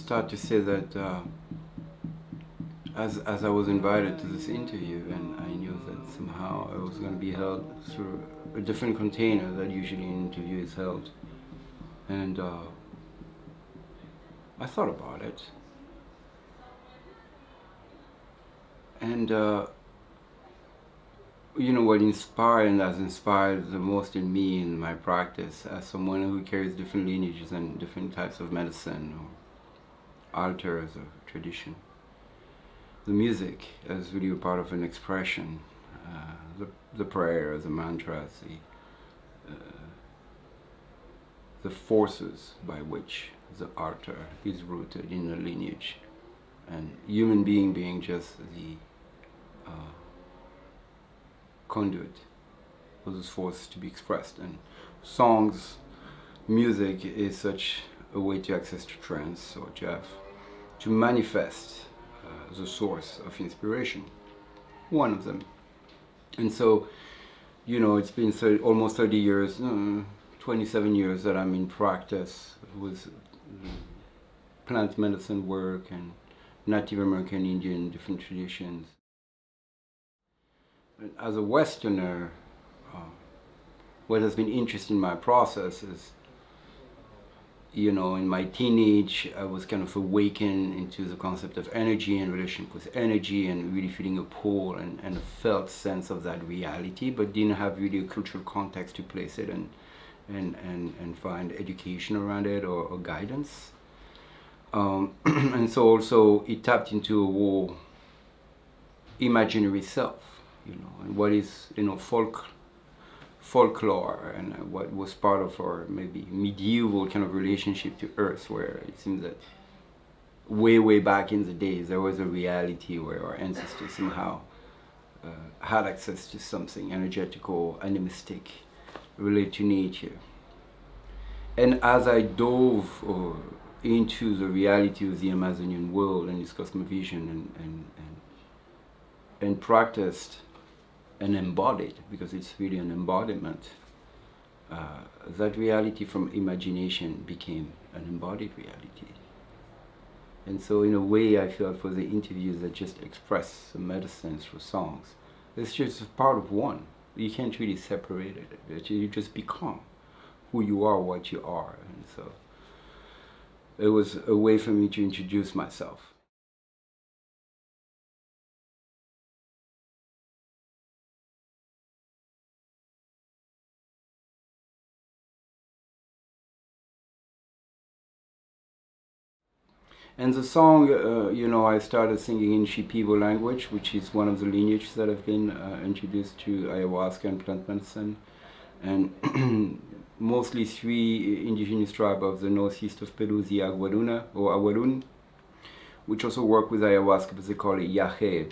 start to say that as I was invited to this interview, and I knew that somehow I was going to be held through a different container that usually an interview is held. And I thought about it. And you know what inspired and has inspired the most in me in my practice as someone who carries different lineages and different types of medicine or altars or tradition. The music is really a part of an expression, the prayers, the mantras, the forces by which the altar is rooted in a lineage, and human being just the conduit for those forces to be expressed. And songs, music is such a way to access to trance or to manifest the source of inspiration, one of them. And so, you know, it's been almost 30 years, 27 years that I'm in practice with plant medicine work and Native American, Indian, different traditions. As a Westerner, what has been interesting in my process is, you know, in my teenage, I was kind of awakened into the concept of energy and relationship with energy, and really feeling a pull and a felt sense of that reality, but didn't have really a cultural context to place it and find education around it or guidance. And so also it tapped into a whole imaginary self, you know, and what is, you know, folklore and what was part of our maybe medieval kind of relationship to earth, where it seems that way back in the days there was a reality where our ancestors somehow had access to something energetical, animistic, related to nature. And as I dove into the reality of the Amazonian world and its cosmovision and practiced and embodied, because it's really an embodiment, that reality from imagination became an embodied reality. And so in a way I felt for the interviews that just express the medicine through songs, it's just part of one. You can't really separate it. You just become who you are, what you are. And so it was a way for me to introduce myself. And the song, you know, I started singing in Shipibo language, which is one of the lineages that have been introduced to ayahuasca and plant medicine. And mostly three indigenous tribes of the northeast of Peru, the Aguaruna or Aguarun, which also work with ayahuasca, but they call it yahe.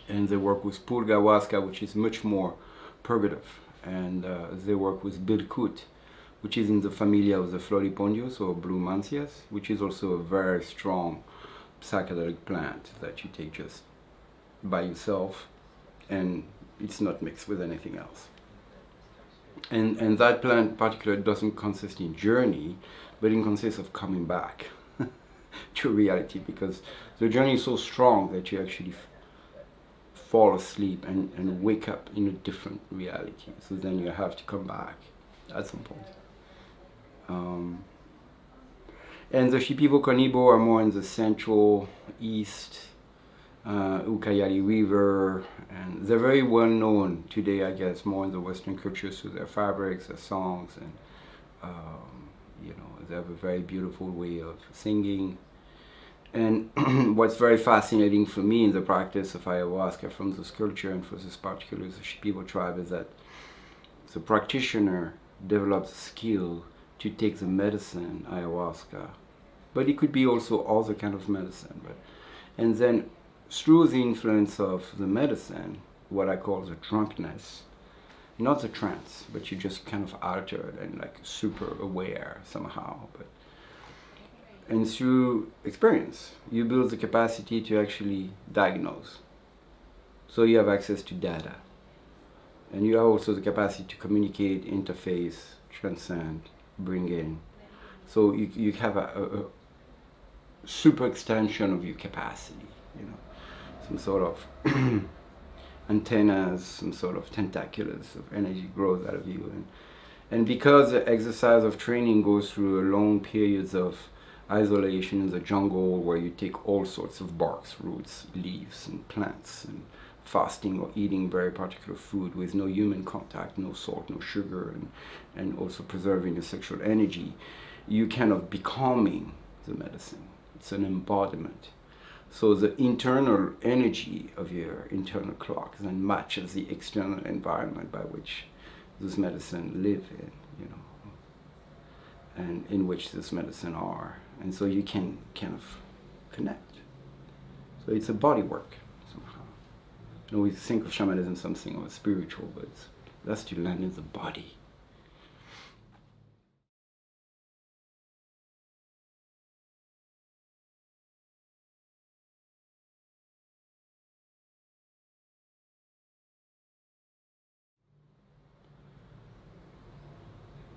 And they work with purgahuasca, which is much more purgative. And they work with bilkut, which is in the family of the floripondios or brumancias, which is also a very strong psychedelic plant that you take just by yourself, and it's not mixed with anything else. And that plant in particular doesn't consist in journey, but it consists of coming back to reality, because the journey is so strong that you actually fall asleep and wake up in a different reality. So then you have to come back at some point. And the Shipibo Conibo are more in the central east, Ucayali River, and they're very well known today, I guess, more in the Western cultures through their fabrics, their songs, and you know, they have a very beautiful way of singing. And what's very fascinating for me in the practice of ayahuasca from this culture and for this particular the Shipibo tribe is that the practitioner develops a skill to take the medicine, ayahuasca, but it could be also other kind of medicine, and then through the influence of the medicine, what I call the drunkenness, not the trance, but you just kind of altered and like super aware somehow, and through experience, you build the capacity to actually diagnose. So you have access to data, and you have also the capacity to communicate, interface, transcend, bring in. So you have super extension of your capacity, you know, some sort of antennas, some sort of tentaculars of energy grows out of you. And because the exercise of training goes through long periods of isolation in the jungle where you take all sorts of barks, roots, leaves, and plants, and fasting or eating very particular food with no human contact, no salt, no sugar, and also preserving the sexual energy, you kind of becoming the medicine. It's an embodiment. So the internal energy of your internal clock then matches the external environment by which this medicine live in, you know, and in which this medicine are. And so you can kind of connect. So it's a body work somehow. You know, we think of shamanism something of a spiritual, but that's to land in the body.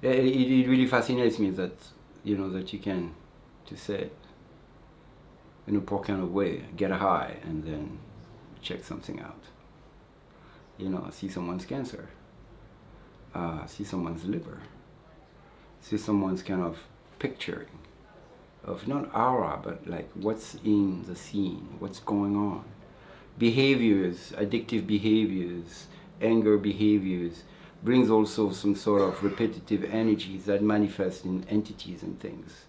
It really fascinates me that, you know, that you can, to say, in a poor kind of way, get a high and then check something out. You know, see someone's cancer, see someone's liver, see someone's kind of picturing of not aura, but like what's in the scene, what's going on. Behaviors, addictive behaviors, anger behaviors, brings also some sort of repetitive energies that manifest in entities and things.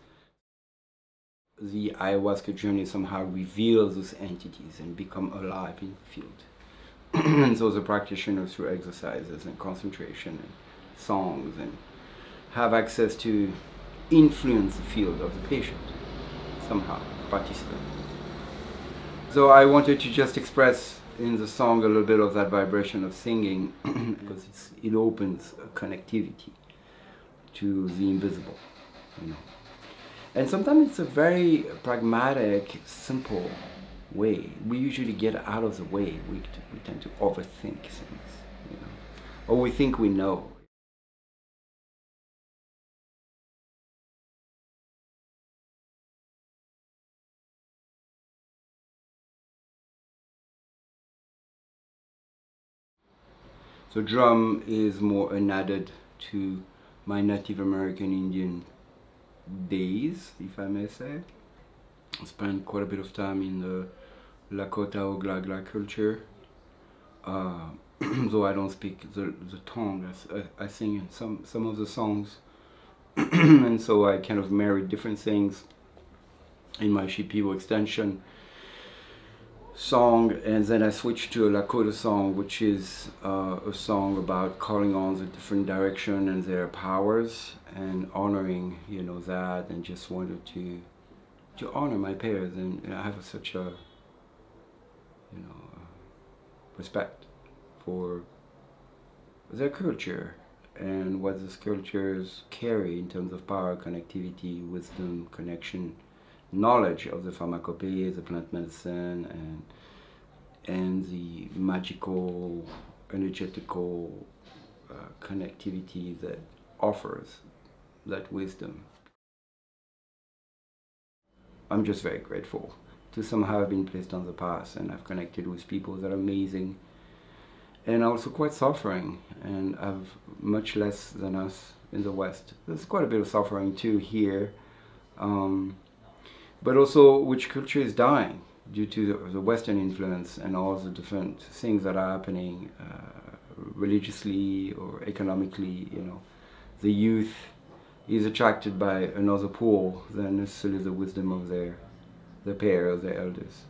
The ayahuasca journey somehow reveals those entities and become alive in the field. And so the practitioners, through exercises and concentration and songs, and have access to influence the field of the patient, somehow, participant. So I wanted to just express in the song a little bit of that vibration of singing, because it opens a connectivity to the invisible, you know. And sometimes it's a very pragmatic, simple way. We usually get out of the way. We tend to overthink things, you know, or we think we know. So drum is more an added to my Native American Indian days, if I may say. I spent quite a bit of time in the Lakota Oglala culture. Though I don't speak the tongue, I sing in some of the songs. And so I kind of married different things in my Shipibo extension song, and then I switched to a Lakota song, which is a song about calling on the different direction and their powers and honoring, you know, that, and just wanted to honor my peers, and I have such a, you know, respect for their culture and what these cultures carry in terms of power, connectivity, wisdom, connection, knowledge of the pharmacopoeia, the plant medicine, and the magical, energetical connectivity that offers that wisdom. I'm just very grateful to somehow have been placed on the path, and I've connected with people that are amazing and also quite suffering, and have much less than us in the West. There's quite a bit of suffering too here. But also which culture is dying due to the Western influence and all the different things that are happening religiously or economically, you know. The youth is attracted by another pool than necessarily the wisdom of their peers, their elders.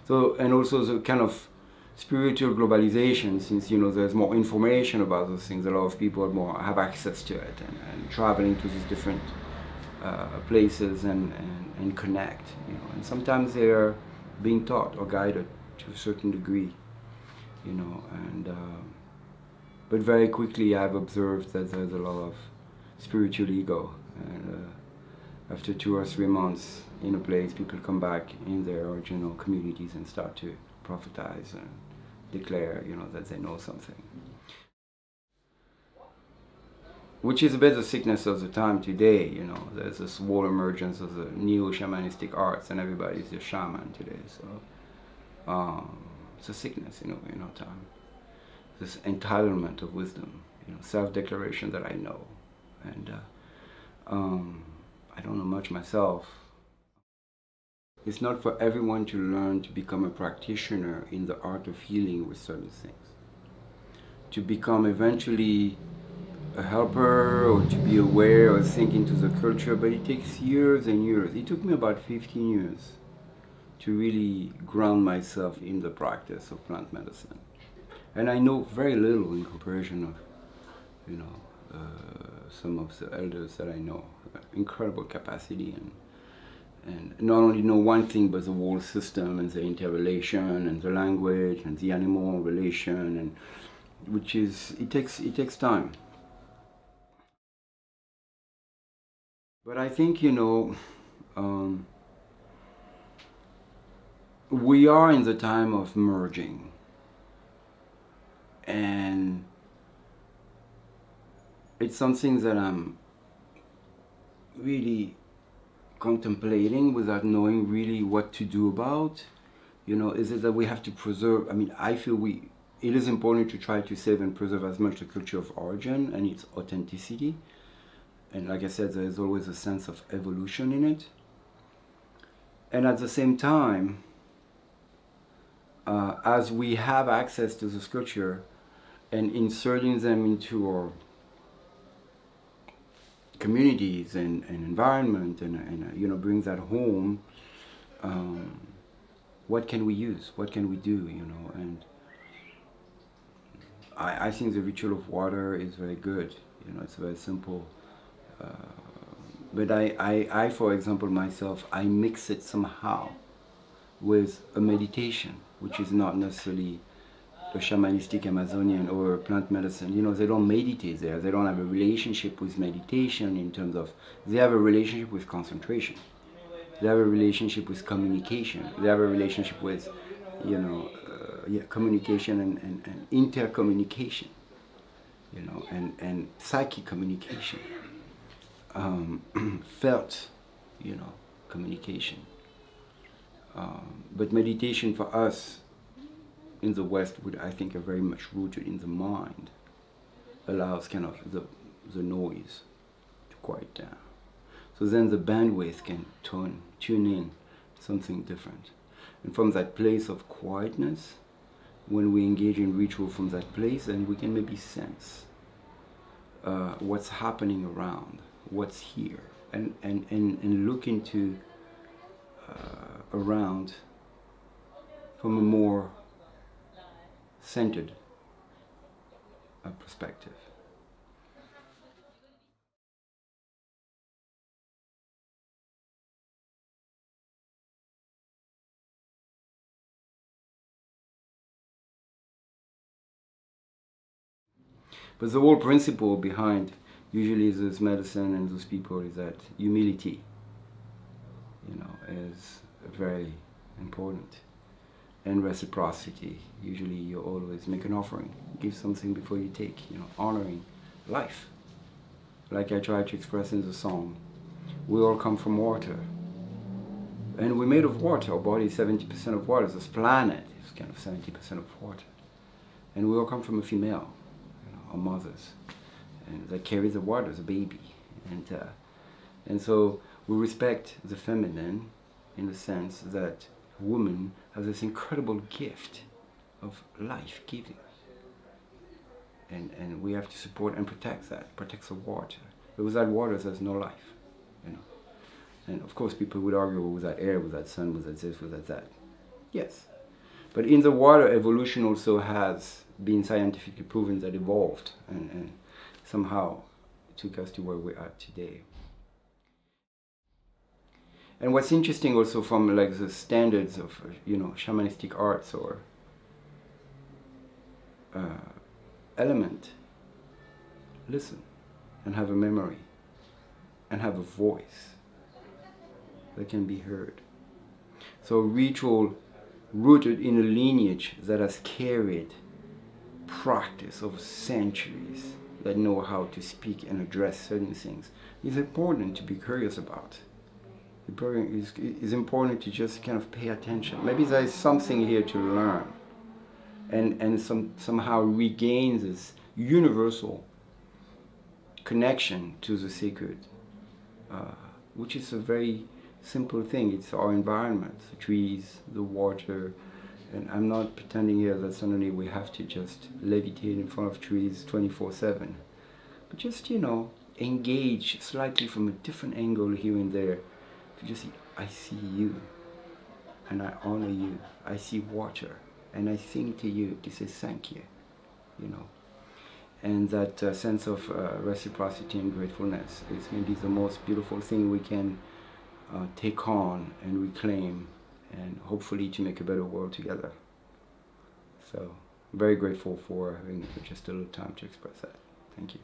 So, and also the kind of spiritual globalization, since, you know, there's more information about those things, a lot of people have access to it, and traveling to these different places and connect, you know, and sometimes they're being taught or guided to a certain degree, you know, and but very quickly I've observed that there's a lot of spiritual ego, and after 2 or 3 months in a place, people come back in their original communities and start to prophesize and declare, you know, that they know something. which is a bit the sickness of the time today. You know, there's this whole emergence of the neo-shamanistic arts, and everybody's a shaman today. So it's a sickness, you know, in our time. This entitlement of wisdom, you know, self-declaration that I know, and I don't know much myself. It's not for everyone to learn to become a practitioner in the art of healing with certain things. To become eventually a helper, or to be aware or sink into the culture, but it takes years and years. It took me about 15 years to really ground myself in the practice of plant medicine. And I know very little in comparison of, you know, some of the elders that I know. Incredible capacity, and not only know one thing, but the whole system and the interrelation and the language and the animal relation, and which is, it takes time. But I think, you know, we are in the time of merging, and it's something that I'm really contemplating without knowing really what to do about. You know, is it that we have to preserve, I mean, I feel it is important to try to save and preserve as much the culture of origin and its authenticity. And like I said, there is always a sense of evolution in it. And at the same time, as we have access to the sculpture and inserting them into our communities and environment, and you know, bring that home, what can we use? What can we do? You know, and I think the ritual of water is very good. You know, it's very simple. But I, for example, myself, I mix it somehow with a meditation, which is not necessarily a shamanistic Amazonian or plant medicine. You know, they don't meditate there. They don't have a relationship with meditation in terms of, they have a relationship with concentration. They have a relationship with communication. They have a relationship with, you know, communication and intercommunication, you know, and psychic communication. Felt, you know, communication. But meditation for us in the West would, I think, are very much rooted in the mind, allows kind of the noise to quiet down. So then the bandwidth can tune in something different. And from that place of quietness, when we engage in ritual from that place, then we can maybe sense what's happening around, what's here, and look into around from a more centered perspective. But the whole principle behind usually this medicine and those people is that humility, you know, is very important. And reciprocity. Usually you always make an offering, give something before you take, you know, honoring life. Like I try to express in the song, we all come from water. And we're made of water. Our body is 70% of water. This planet is kind of 70% of water. And we all come from a female, you know, our mothers. And that carries the water as a baby. And so we respect the feminine in the sense that woman has this incredible gift of life giving. And we have to support and protect that, protect the water. But without water, there's no life, you know. And of course, people would argue, well, without air, without sun, without this, without that. Yes. But in the water, evolution also has been scientifically proven that evolved and somehow took us to where we are today. And what's interesting also from like the standards of, you know, shamanistic arts or element, listen and have a memory and have a voice that can be heard. So ritual rooted in a lineage that has carried practice over centuries, that know how to speak and address certain things. It's important to be curious about. It's important to just kind of pay attention. Maybe there is something here to learn, and somehow regain this universal connection to the sacred, which is a very simple thing. It's our environment, the trees, the water, and I'm not pretending here that suddenly we have to just levitate in front of trees 24/7, but just, you know, engage slightly from a different angle here and there to just see, I see you, and I honor you. I see water, and I sing to you to say thank you, you know. And that sense of reciprocity and gratefulness is maybe the most beautiful thing we can take on and reclaim, and hopefully to make a better world together. So, very grateful for having just a little time to express that. Thank you.